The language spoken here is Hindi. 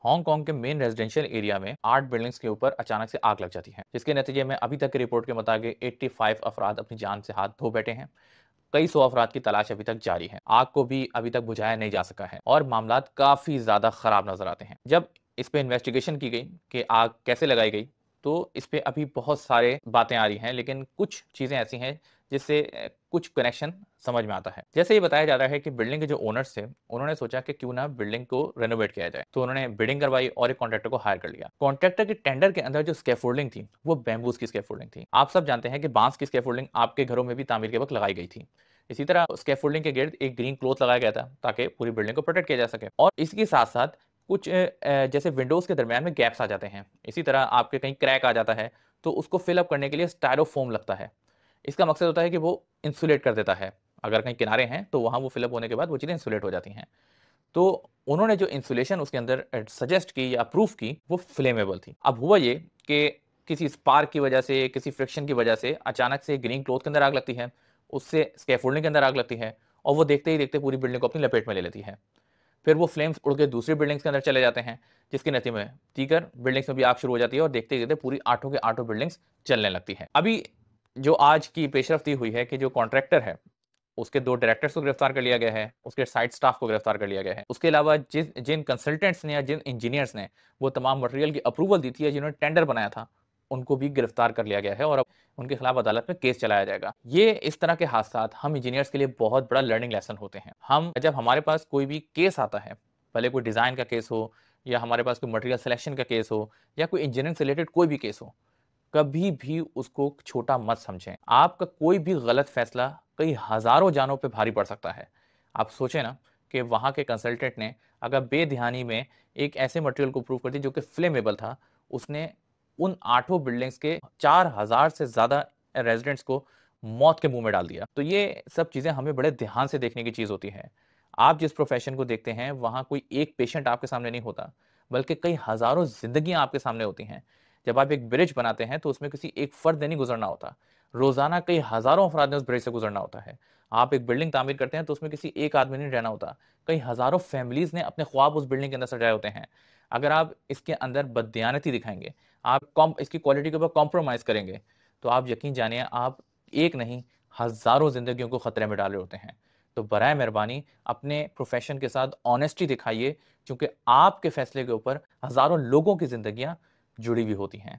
हांगकांग के मेन रेजिडेंशियल एरिया में 8 बिल्डिंग्स के ऊपर अचानक से आग लग जाती है, जिसके नतीजे में अभी तक की रिपोर्ट के मुताबिक 85 अफराद अपनी जान से हाथ धो बैठे हैं। कई सौ अफराद की तलाश अभी तक जारी है। आग को भी अभी तक बुझाया नहीं जा सका है और मामलात काफी ज्यादा खराब नजर आते हैं। जब इस पे इन्वेस्टिगेशन की गई कि आग कैसे लगाई गई, तो इस पे अभी बहुत सारे बातें आ रही हैं, लेकिन कुछ चीजें ऐसी हैं जिससे कुछ कनेक्शन समझ में आता है। जैसे ये बताया जा रहा है कि बिल्डिंग के जो ओनर्स थे, उन्होंने सोचा कि क्यों ना बिल्डिंग को रेनोवेट किया जाए, तो उन्होंने बिल्डिंग करवाई और एक कॉन्ट्रैक्टर को हायर कर लिया। कॉन्ट्रैक्टर के टेंडर के अंदर जो स्कैफोल्डिंग थी, वो बैम्बूज की स्कैफोल्डिंग थी। आप सब जानते हैं कि बांस की स्कैफोल्डिंग आपके घरों में भी तामीर के वक्त लगाई गई थी। इसी तरह स्कैफोल्डिंग के गिर्द एक ग्रीन क्लॉथ लगाया गया था ताकि पूरी बिल्डिंग को प्रोटेक्ट किया जा सके। और इसके साथ साथ कुछ जैसे विंडोज के दरमियान में गैप्स आ जाते हैं, इसी तरह आपके कहीं क्रैक आ जाता है, तो उसको फिल अप करने के लिए स्टायरोफोम लगता है। इसका मकसद होता है कि वो इंसुलेट कर देता है। अगर कहीं किनारे हैं तो वहां वो फिलअप होने के बाद वो चीजें इंसुलेट हो जाती हैं। तो उन्होंने जो इंसुलेशन उसके अंदर सजेस्ट की या अप्रूव की, वो फ्लेमेबल थी। अब हुआ ये कि किसी स्पार्क की वजह से, किसी फ्रिक्शन की वजह से अचानक से ग्रीन क्लॉथ के अंदर आग लगती है, उससे स्कैफोल्डिंग के अंदर आग लगती है और वो देखते ही देखते पूरी बिल्डिंग को अपनी लपेट में ले लेती है। फिर वो फ्लेम्स उड़ के दूसरी बिल्डिंग्स के अंदर चले जाते हैं, जिसके नतीजे में दीगर बिल्डिंग्स में भी आग शुरू हो जाती है और देखते ही देखते पूरी आठों के आठों बिल्डिंग्स जलने लगती है। अभी जो आज की पेशरफ्ती हुई है कि जो कॉन्ट्रैक्टर है, उसके 2 डायरेक्टर्स को गिरफ्तार कर लिया गया है, उसके साइट स्टाफ को गिरफ्तार कर लिया गया है। उसके अलावा जिन कंसल्टेंट्स ने या जिन इंजीनियर्स ने वो तमाम मटेरियल की अप्रूवल दी थी या जिन्होंने टेंडर बनाया था, उनको भी गिरफ्तार कर लिया गया है और अब उनके खिलाफ अदालत में केस चलाया जाएगा। ये इस तरह के हादसात हम इंजीनियर्स के लिए बहुत बड़ा लर्निंग लेसन होते हैं। हम जब हमारे पास कोई भी केस आता है, भले कोई डिज़ाइन का केस हो या हमारे पास कोई मटेरियल सिलेक्शन का केस हो या कोई इंजीनियरिंग से रिलेटेड कोई भी केस हो, कभी भी उसको छोटा मत समझें। आपका कोई भी गलत फैसला कई हजारों जानों पे भारी पड़ सकता है। आप सोचें ना कि वहां के कंसल्टेंट ने अगर बेध्यानी में एक ऐसे मटेरियल को प्रूव कर दी जो कि फ्लेमेबल था, उसने उन आठों बिल्डिंग्स के 4000 से ज्यादा रेजिडेंट्स को मौत के मुंह में डाल दिया। तो ये सब चीजें हमें बड़े ध्यान से देखने की चीज होती है। आप जिस प्रोफेशन को देखते हैं, वहां कोई एक पेशेंट आपके सामने नहीं होता, बल्कि कई हजारों जिंदगियां आपके सामने होती हैं। जब आप एक ब्रिज बनाते हैं तो उसमें किसी एक फर्द ने नहीं गुजरना होता, रोजाना कई हजारों अफराद ने उस ब्रिज से गुजरना होता है। आप एक बिल्डिंग तामीर करते हैं तो उसमें किसी एक आदमी ने रहना होता, कई हजारों फैमिलीज ने अपने ख्वाब उस बिल्डिंग के अंदर सजाए होते हैं। अगर आप इसके अंदर बददियानती दिखाएंगे, आप इसकी क्वालिटी के ऊपर कॉम्प्रोमाइज करेंगे, तो आप यकीन जानिए आप एक नहीं हजारों जिंदगियों को खतरे में डाले होते हैं। तो बराए मेहरबानी अपने प्रोफेशन के साथ ऑनेस्टी दिखाइए, क्योंकि आपके फैसले के ऊपर हजारों लोगों की जिंदगियां जुड़ी हुई होती हैं।